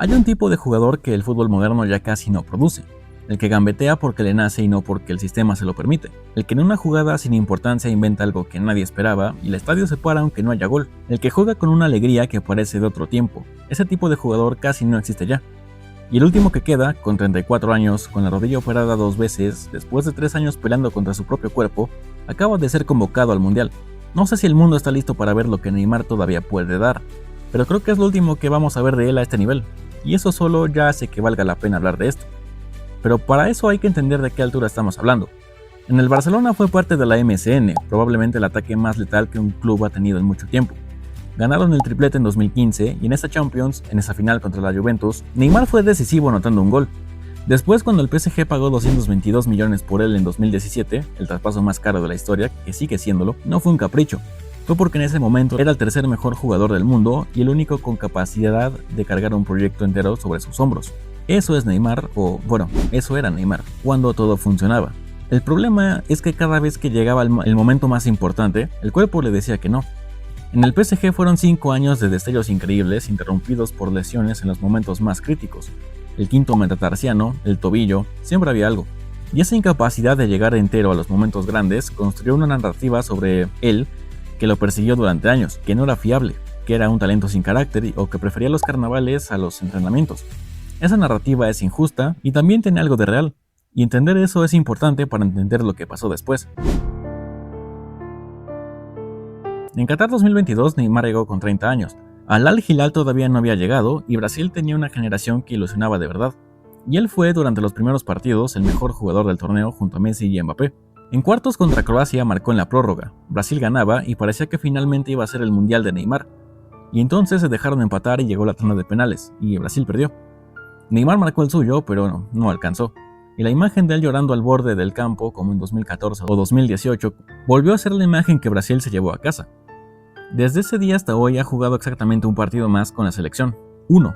Hay un tipo de jugador que el fútbol moderno ya casi no produce, el que gambetea porque le nace y no porque el sistema se lo permite, el que en una jugada sin importancia inventa algo que nadie esperaba y el estadio se para aunque no haya gol, el que juega con una alegría que parece de otro tiempo. Ese tipo de jugador casi no existe ya. Y el último que queda, con 34 años, con la rodilla operada 2 veces, después de 3 años peleando contra su propio cuerpo, acaba de ser convocado al Mundial. No sé si el mundo está listo para ver lo que Neymar todavía puede dar, pero creo que es lo último que vamos a ver de él a este nivel, y eso solo ya hace que valga la pena hablar de esto. Pero para eso hay que entender de qué altura estamos hablando. En el Barcelona fue parte de la MSN, probablemente el ataque más letal que un club ha tenido en mucho tiempo. Ganaron el triplete en 2015 y en esa Champions, en esa final contra la Juventus, Neymar fue decisivo anotando un gol. Después, cuando el PSG pagó 222 millones por él en 2017, el traspaso más caro de la historia, que sigue siéndolo, no fue un capricho. Fue porque en ese momento era el tercer mejor jugador del mundo y el único con capacidad de cargar un proyecto entero sobre sus hombros. Eso es Neymar, o bueno, eso era Neymar, cuando todo funcionaba. El problema es que cada vez que llegaba el momento más importante, el cuerpo le decía que no. En el PSG fueron 5 años de destellos increíbles interrumpidos por lesiones en los momentos más críticos. El quinto metatarsiano, el tobillo, siempre había algo. Y esa incapacidad de llegar entero a los momentos grandes construyó una narrativa sobre él que lo persiguió durante años, que no era fiable, que era un talento sin carácter o que prefería los carnavales a los entrenamientos. Esa narrativa es injusta y también tiene algo de real, y entender eso es importante para entender lo que pasó después. En Qatar 2022 Neymar llegó con 30 años, Al Hilal todavía no había llegado y Brasil tenía una generación que ilusionaba de verdad, y él fue durante los primeros partidos el mejor jugador del torneo junto a Messi y Mbappé. En cuartos contra Croacia marcó en la prórroga, Brasil ganaba y parecía que finalmente iba a ser el mundial de Neymar, y entonces se dejaron empatar y llegó la tanda de penales, y Brasil perdió. Neymar marcó el suyo, pero no alcanzó, y la imagen de él llorando al borde del campo, como en 2014 o 2018, volvió a ser la imagen que Brasil se llevó a casa. Desde ese día hasta hoy ha jugado exactamente un partido más con la selección, uno.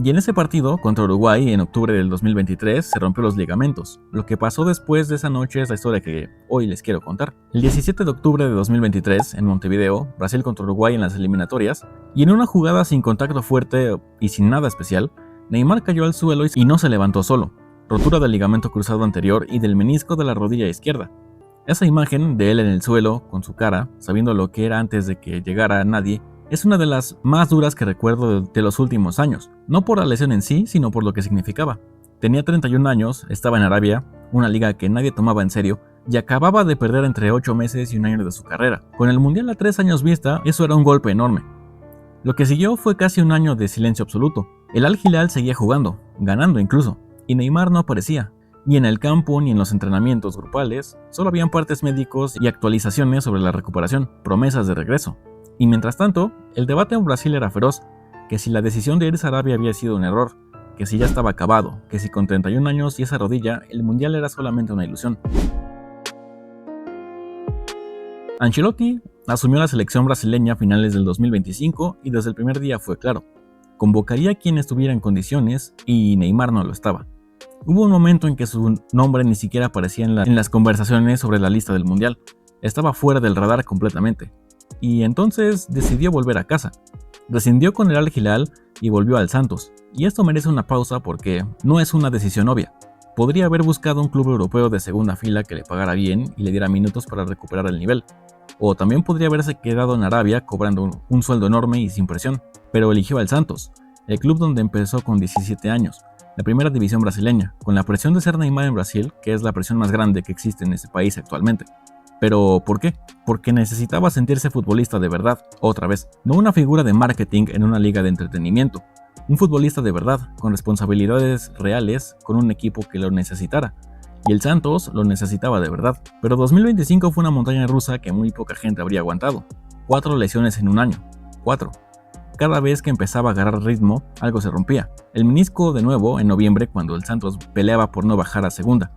Y en ese partido, contra Uruguay en octubre del 2023, se rompió los ligamentos. Lo que pasó después de esa noche es la historia que hoy les quiero contar. El 17 de octubre de 2023, en Montevideo, Brasil contra Uruguay en las eliminatorias, y en una jugada sin contacto fuerte y sin nada especial, Neymar cayó al suelo y no se levantó solo. Rotura del ligamento cruzado anterior y del menisco de la rodilla izquierda. Esa imagen de él en el suelo, con su cara, sabiendo lo que era antes de que llegara nadie, es una de las más duras que recuerdo de los últimos años, no por la lesión en sí, sino por lo que significaba. Tenía 31 años, estaba en Arabia, una liga que nadie tomaba en serio, y acababa de perder entre 8 meses y un año de su carrera. Con el Mundial a 3 años vista, eso era un golpe enorme. Lo que siguió fue casi un año de silencio absoluto. El Al Hilal seguía jugando, ganando incluso, y Neymar no aparecía. Ni en el campo ni en los entrenamientos grupales, solo habían partes médicos y actualizaciones sobre la recuperación, promesas de regreso. Y mientras tanto, el debate en Brasil era feroz, que si la decisión de irse a Arabia había sido un error, que si ya estaba acabado, que si con 31 años y esa rodilla, el mundial era solamente una ilusión. Ancelotti asumió la selección brasileña a finales del 2025 y desde el primer día fue claro, convocaría a quien estuviera en condiciones y Neymar no lo estaba. Hubo un momento en que su nombre ni siquiera aparecía en las conversaciones sobre la lista del mundial, estaba fuera del radar completamente, y entonces decidió volver a casa. Rescindió con el Al Hilal y volvió al Santos, y esto merece una pausa porque no es una decisión obvia. Podría haber buscado un club europeo de segunda fila que le pagara bien y le diera minutos para recuperar el nivel, o también podría haberse quedado en Arabia cobrando un sueldo enorme y sin presión, pero eligió al Santos, el club donde empezó con 17 años, la primera división brasileña, con la presión de ser Neymar en Brasil, que es la presión más grande que existe en ese país actualmente. ¿Pero por qué? Porque necesitaba sentirse futbolista de verdad, otra vez, no una figura de marketing en una liga de entretenimiento, un futbolista de verdad, con responsabilidades reales, con un equipo que lo necesitara. Y el Santos lo necesitaba de verdad. Pero 2025 fue una montaña rusa que muy poca gente habría aguantado. 4 lesiones en un año. 4. Cada vez que empezaba a agarrar ritmo, algo se rompía. El menisco de nuevo en noviembre cuando el Santos peleaba por no bajar a segunda.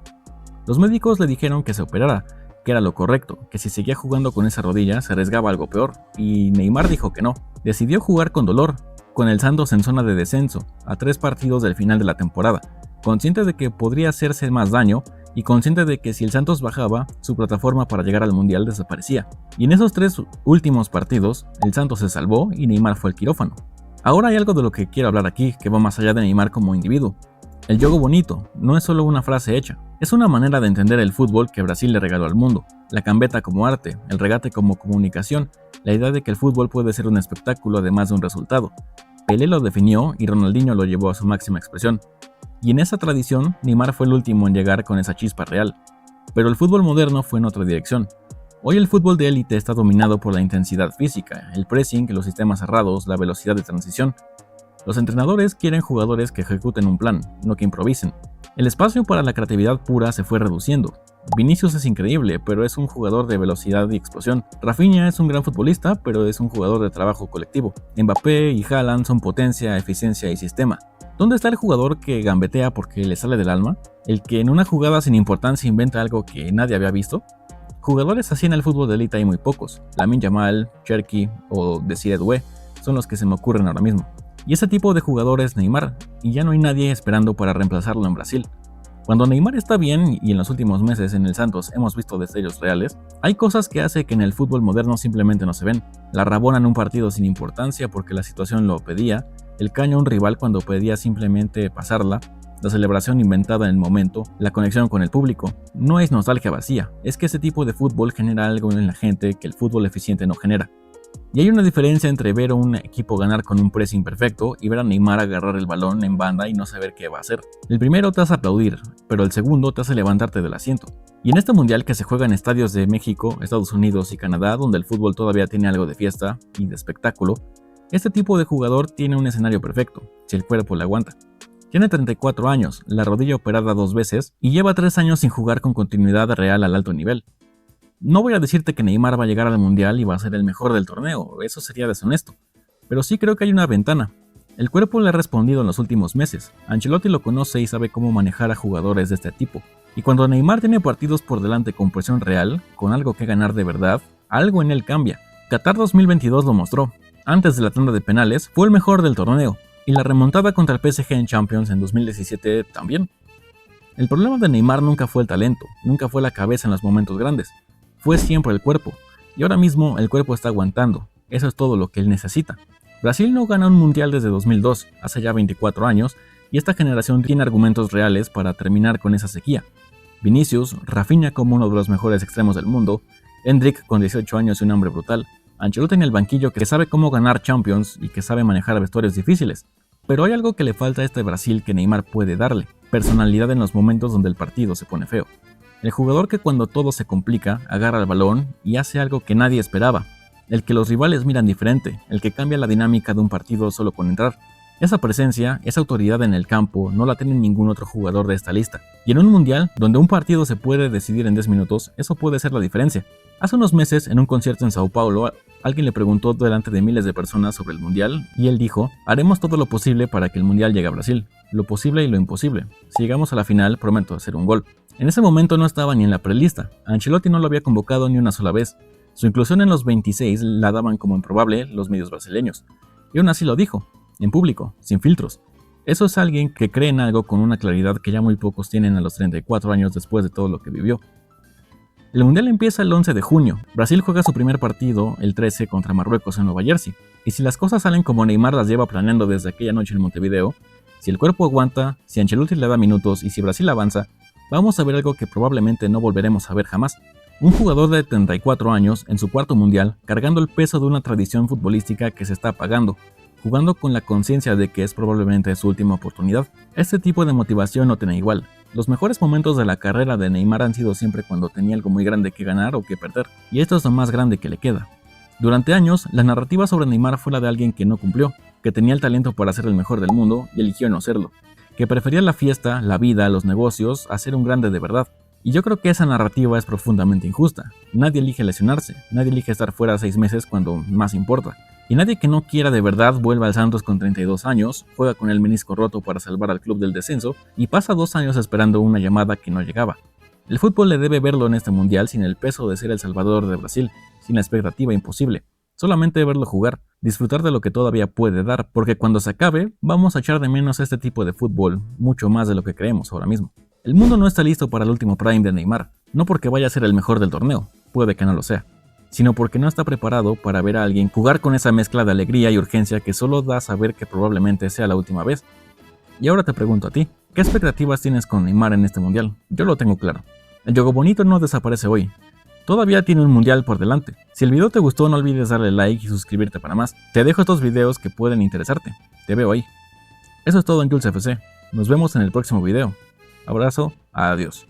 Los médicos le dijeron que se operara, que era lo correcto, que si seguía jugando con esa rodilla se arriesgaba algo peor, y Neymar dijo que no. Decidió jugar con dolor, con el Santos en zona de descenso, a 3 partidos del final de la temporada, consciente de que podría hacerse más daño y consciente de que si el Santos bajaba, su plataforma para llegar al Mundial desaparecía. Y en esos 3 últimos partidos, el Santos se salvó y Neymar fue al quirófano. Ahora hay algo de lo que quiero hablar aquí que va más allá de Neymar como individuo. El juego bonito no es solo una frase hecha, es una manera de entender el fútbol que Brasil le regaló al mundo, la gambeta como arte, el regate como comunicación, la idea de que el fútbol puede ser un espectáculo además de un resultado. Pelé lo definió y Ronaldinho lo llevó a su máxima expresión. Y en esa tradición, Neymar fue el último en llegar con esa chispa real. Pero el fútbol moderno fue en otra dirección. Hoy el fútbol de élite está dominado por la intensidad física, el pressing, los sistemas cerrados, la velocidad de transición. Los entrenadores quieren jugadores que ejecuten un plan, no que improvisen. El espacio para la creatividad pura se fue reduciendo. Vinicius es increíble, pero es un jugador de velocidad y explosión. Rafinha es un gran futbolista, pero es un jugador de trabajo colectivo. Mbappé y Haaland son potencia, eficiencia y sistema. ¿Dónde está el jugador que gambetea porque le sale del alma? ¿El que en una jugada sin importancia inventa algo que nadie había visto? Jugadores así en el fútbol de élite hay muy pocos. Lamine Yamal, Cherki o Desiree Doué son los que se me ocurren ahora mismo. Y ese tipo de jugador es Neymar, y ya no hay nadie esperando para reemplazarlo en Brasil. Cuando Neymar está bien, y en los últimos meses en el Santos hemos visto destellos reales, hay cosas que hace que en el fútbol moderno simplemente no se ven. La rabona en un partido sin importancia porque la situación lo pedía, el caño a un rival cuando pedía simplemente pasarla, la celebración inventada en el momento, la conexión con el público. No es nostalgia vacía, es que ese tipo de fútbol genera algo en la gente que el fútbol eficiente no genera. Y hay una diferencia entre ver a un equipo ganar con un pressing perfecto y ver a Neymar agarrar el balón en banda y no saber qué va a hacer. El primero te hace aplaudir, pero el segundo te hace levantarte del asiento. Y en este mundial que se juega en estadios de México, Estados Unidos y Canadá, donde el fútbol todavía tiene algo de fiesta y de espectáculo, este tipo de jugador tiene un escenario perfecto, si el cuerpo le aguanta. Tiene 34 años, la rodilla operada 2 veces y lleva 3 años sin jugar con continuidad real al alto nivel. No voy a decirte que Neymar va a llegar al mundial y va a ser el mejor del torneo, eso sería deshonesto, pero sí creo que hay una ventana. El cuerpo le ha respondido en los últimos meses, Ancelotti lo conoce y sabe cómo manejar a jugadores de este tipo, y cuando Neymar tiene partidos por delante con presión real, con algo que ganar de verdad, algo en él cambia. Qatar 2022 lo mostró, antes de la tanda de penales fue el mejor del torneo, y la remontada contra el PSG en Champions en 2017 también. El problema de Neymar nunca fue el talento, nunca fue la cabeza en los momentos grandes. Fue siempre el cuerpo, y ahora mismo el cuerpo está aguantando, eso es todo lo que él necesita. Brasil no gana un mundial desde 2002, hace ya 24 años, y esta generación tiene argumentos reales para terminar con esa sequía. Vinicius, Rafinha como uno de los mejores extremos del mundo, Endrick con 18 años y un hambre brutal, Ancelotti en el banquillo que sabe cómo ganar Champions y que sabe manejar vestuarios difíciles. Pero hay algo que le falta a este Brasil que Neymar puede darle, personalidad en los momentos donde el partido se pone feo. El jugador que cuando todo se complica, agarra el balón y hace algo que nadie esperaba. El que los rivales miran diferente, el que cambia la dinámica de un partido solo con entrar. Esa presencia, esa autoridad en el campo, no la tiene ningún otro jugador de esta lista. Y en un mundial, donde un partido se puede decidir en 10 minutos, eso puede ser la diferencia. Hace unos meses, en un concierto en Sao Paulo, alguien le preguntó delante de miles de personas sobre el mundial, y él dijo, haremos todo lo posible para que el mundial llegue a Brasil. Lo posible y lo imposible. Si llegamos a la final, prometo hacer un gol. En ese momento no estaba ni en la prelista, Ancelotti no lo había convocado ni una sola vez. Su inclusión en los 26 la daban como improbable los medios brasileños. Y aún así lo dijo, en público, sin filtros. Eso es alguien que cree en algo con una claridad que ya muy pocos tienen a los 34 años después de todo lo que vivió. El mundial empieza el 11 de junio, Brasil juega su primer partido el 13 contra Marruecos en Nueva Jersey. Y si las cosas salen como Neymar las lleva planeando desde aquella noche en Montevideo, si el cuerpo aguanta, si Ancelotti le da minutos y si Brasil avanza, vamos a ver algo que probablemente no volveremos a ver jamás. Un jugador de 34 años en su cuarto mundial, cargando el peso de una tradición futbolística que se está apagando, jugando con la conciencia de que es probablemente su última oportunidad. Este tipo de motivación no tiene igual. Los mejores momentos de la carrera de Neymar han sido siempre cuando tenía algo muy grande que ganar o que perder, y esto es lo más grande que le queda. Durante años, la narrativa sobre Neymar fue la de alguien que no cumplió, que tenía el talento para ser el mejor del mundo y eligió no serlo, que prefería la fiesta, la vida, los negocios a ser un grande de verdad. Y yo creo que esa narrativa es profundamente injusta. Nadie elige lesionarse, nadie elige estar fuera 6 meses cuando más importa. Y nadie que no quiera de verdad vuelva al Santos con 32 años, juega con el menisco roto para salvar al club del descenso y pasa 2 años esperando una llamada que no llegaba. El fútbol le debe verlo en este mundial sin el peso de ser el salvador de Brasil, sin la expectativa imposible. Solamente verlo jugar, disfrutar de lo que todavía puede dar, porque cuando se acabe, vamos a echar de menos este tipo de fútbol, mucho más de lo que creemos ahora mismo. El mundo no está listo para el último prime de Neymar, no porque vaya a ser el mejor del torneo, puede que no lo sea, sino porque no está preparado para ver a alguien jugar con esa mezcla de alegría y urgencia que solo da a saber que probablemente sea la última vez. Y ahora te pregunto a ti, ¿qué expectativas tienes con Neymar en este mundial? Yo lo tengo claro. El juego bonito no desaparece hoy. Todavía tiene un mundial por delante. Si el video te gustó, no olvides darle like y suscribirte para más. Te dejo estos videos que pueden interesarte. Te veo ahí. Eso es todo en Jules FC. Nos vemos en el próximo video. Abrazo, adiós.